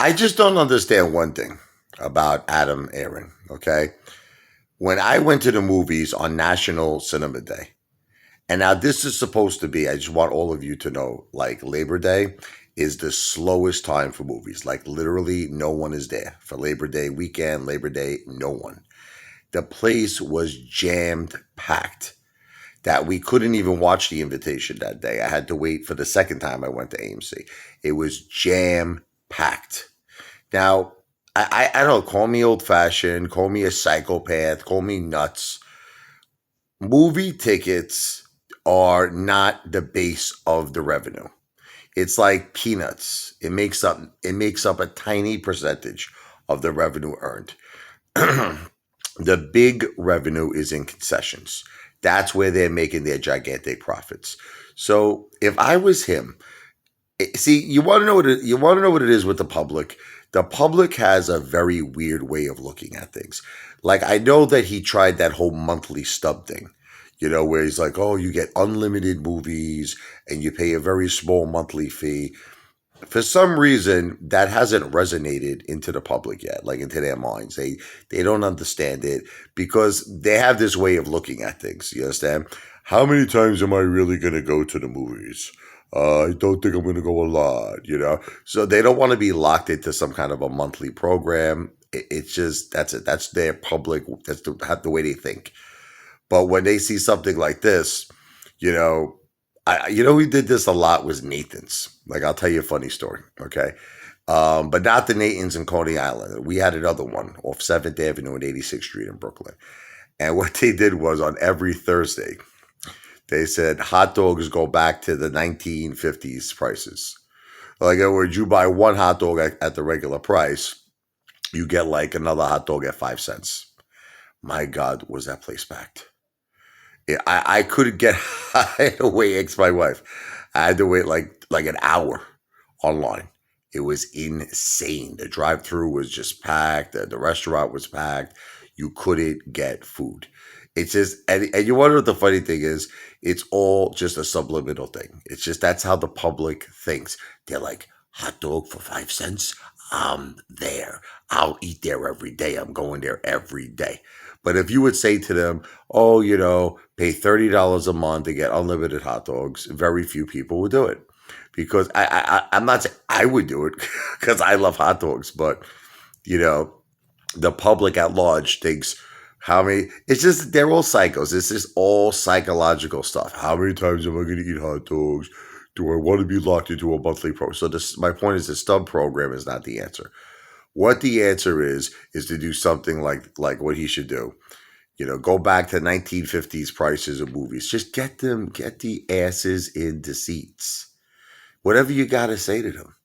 I just don't understand one thing about Adam Aaron, okay? When I went to the movies on National Cinema Day, and now this is supposed to be, I just want all of you to know, like Labor Day is the slowest time for movies. Like literally no one is there. For Labor Day weekend, Labor Day, no one. The place was jammed packed that we couldn't even watch The Invitation that day. I had to wait for the second time I went to AMC. It was jam packed. Now, I don't call me old fashioned, call me a psychopath, call me nuts. Movie tickets are not the base of the revenue. It's like peanuts. It makes up a tiny percentage of the revenue earned. The big revenue is in concessions. That's where they're making their gigantic profits. So if I was him, see, you want to know what it is with the public. The public has a very weird way of looking at things. Like I know that he tried that whole monthly stub thing, where he's like, "Oh, you get unlimited movies and you pay a very small monthly fee." For some reason, that hasn't resonated into the public yet, like into their minds. They don't understand it because they have this way of looking at things. You understand? How many times am I really going to go to the movies? I don't think I'm going to go a lot. So they don't want to be locked into some kind of a monthly program. It's just, that's it. That's their public, that's the way they think. But when they see something like this, you know, who did this a lot was Nathan's. Like, I'll tell you a funny story, okay? But not the Nathan's in Coney Island. We had another one off 7th Avenue and 86th Street in Brooklyn. And what they did was on every Thursday, they said hot dogs go back to the 1950s prices. Like, in other words, you buy one hot dog at the regular price, you get like another hot dog at 5 cents. My God, was that place packed? I couldn't get. I had to wait. Ex my wife. I had to wait like an hour online. It was insane. The drive-through was just packed. The restaurant was packed. You couldn't get food. It's just, and you wonder what the funny thing is. It's all just a subliminal thing. It's just that's how the public thinks. They're like, hot dog for 5 cents. I'm there. I'll eat there every day. I'm going there every day. But if you would say to them, oh, pay $30 a month to get unlimited hot dogs, very few people would do it. Because I'm not saying I would do it because I love hot dogs, but the public at large thinks it's just, they're all psychos. It's just all psychological stuff. How many times am I going to eat hot dogs? Do I want to be locked into a monthly program? So my point is the stub program is not the answer. What the answer is to do something like what he should do. Go back to 1950s prices of movies. Just get the asses into seats. Whatever you got to say to them.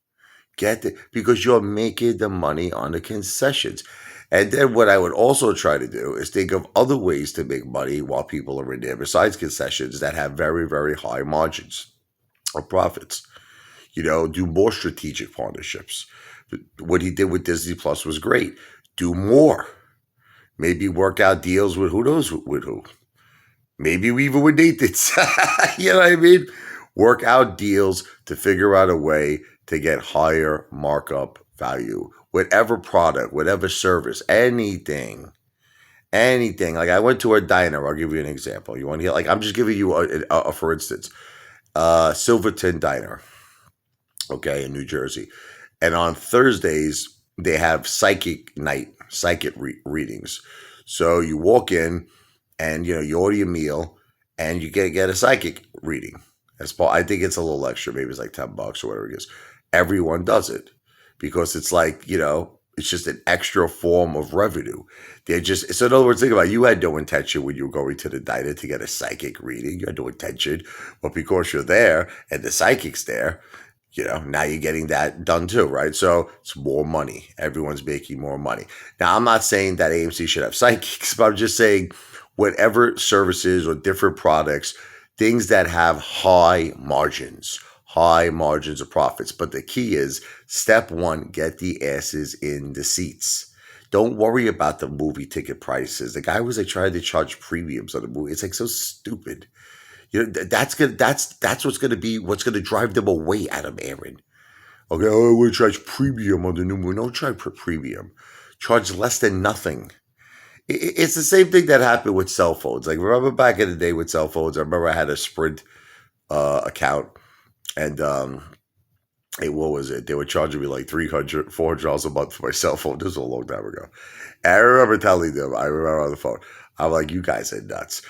Because you're making the money on the concessions. And then what I would also try to do is think of other ways to make money while people are in there besides concessions that have very, very high margins or profits. Do more strategic partnerships. What he did with Disney Plus was great. Do more. Maybe work out deals with who knows with who. Maybe even with Nathan's. You know what I mean? Work out deals to figure out a way to get higher markup value. Whatever product, whatever service, anything. Like I went to a diner. I'll give you an example. You want to hear? Like I'm just giving you a for instance, Silverton Diner, okay, in New Jersey. And on Thursdays, they have psychic readings. So you walk in and, you order your meal and you get a psychic reading. I think it's a little extra. Maybe it's like $10 or whatever it is. Everyone does it because it's like, it's just an extra form of revenue. So in other words, think about it. You had no intention when you were going to the diner to get a psychic reading. You had no intention. But because you're there and the psychic's there, now you're getting that done too, right? So it's more money. Everyone's making more money. Now, I'm not saying that AMC should have psychics, but I'm just saying whatever services or different products, things that have high margins of profits. But the key is step one, get the asses in the seats. Don't worry about the movie ticket prices. The guy was trying to charge premiums on the movie. It's so stupid. That's what's going to drive them away, Adam Aaron. Okay, oh, we charge premium on the new movie. No, charge premium. Charge less than nothing. It's the same thing that happened with cell phones. Like, remember back in the day with cell phones? I remember I had a Sprint account, and what was it? They were charging me like $300, $400 a month for my cell phone. This was a long time ago. And I remember telling them, I remember on the phone, I'm like, you guys are nuts.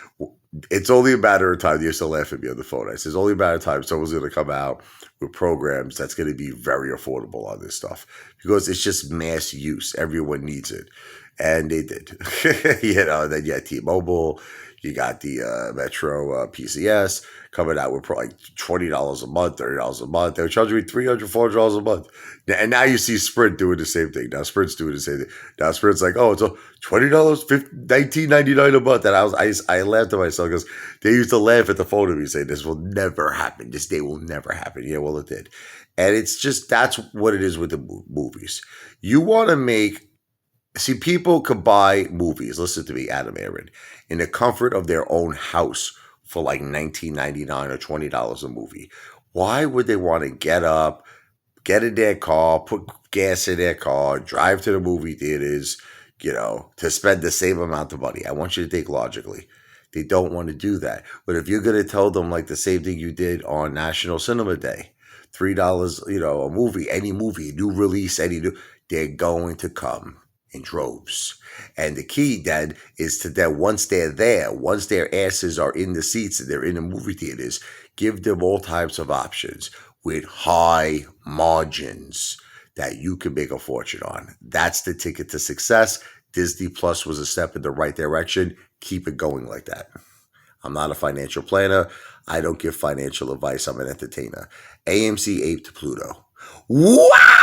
It's only a matter of time. They used to laugh at me on the phone. I said, it's only a matter of time someone's going to come out with programs that's going to be very affordable on this stuff because it's just mass use. Everyone needs it. And they did. Then you had T-Mobile, you got the Metro PCS coming out with probably $20 a month, $30 a month. They were charging me $300, $400 a month. And now you see Sprint doing the same thing. Now Sprint's doing the same thing. Now Sprint's like, oh, it's a $20, $19.99 a month. And I laughed at myself because they used to laugh at the phone of me saying, this will never happen. This day will never happen. Yeah, well, it did. And it's just, that's what it is with the movies. You want to see, people could buy movies, listen to me, Adam Aron, in the comfort of their own house for like $19.99 or $20 a movie. Why would they want to get up, get in their car, put gas in their car, drive to the movie theaters, to spend the same amount of money? I want you to think logically. They don't want to do that. But if you're going to tell them like the same thing you did on National Cinema Day, $3, a movie, any movie, new release, they're going to come in droves. And the key then is to then, once they're there, once their asses are in the seats and they're in the movie theaters, give them all types of options with high margins that you can make a fortune on. That's the ticket to success. Disney Plus was a step in the right direction. Keep it going like that. I'm not a financial planner. I don't give financial advice. I'm an entertainer. AMC APE to Pluto. Wow!